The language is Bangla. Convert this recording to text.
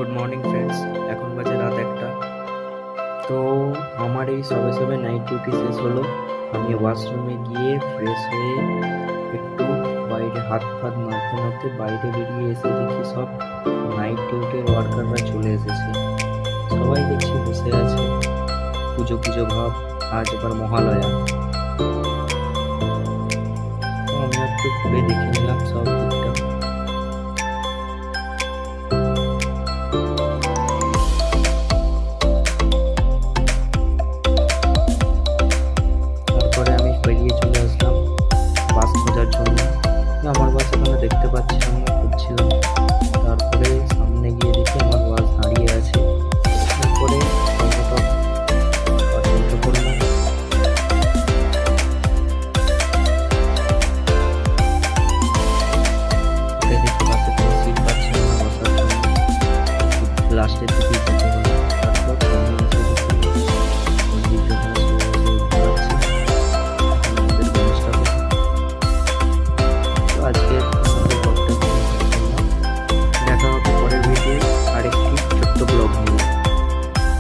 Good morning friends. এখন বাজে রাত 1টা। তো আমার এই সবে সবে নাইট ডিউটি শেষ হলো। আমি ওয়াশরুমে গিয়ে ফ্রেশ হয়ে একটু বাইরে হাত ফাত নাড়তে নাড়তে বাইরে বেরিয়ে এসে দেখি সব নাইট ডিউটির ওয়ার্কাররা চলে এসেছে। সবাই দেখছি বসে আছে, পুজো পুজো ভাব, আজ আবার মহালয়া। তো আমি একটু ঘুরে দেখে নিলাম সব দিকটা। তারপরে আমি বেরিয়ে চলে আসলাম বাস খোঁজার জন্য। আমার বাস এখানে দেখতে পাচ্ছিলাম না, খুঁজছিলাম। তারপরে সামনে গিয়ে দেখি আমার বাস দাঁড়িয়ে আছে। তারপরে বাসে উঠে পড়লাম। দেখি বাসে কোনো সিট পাচ্ছিলাম না বসার জন্য। লাস্টের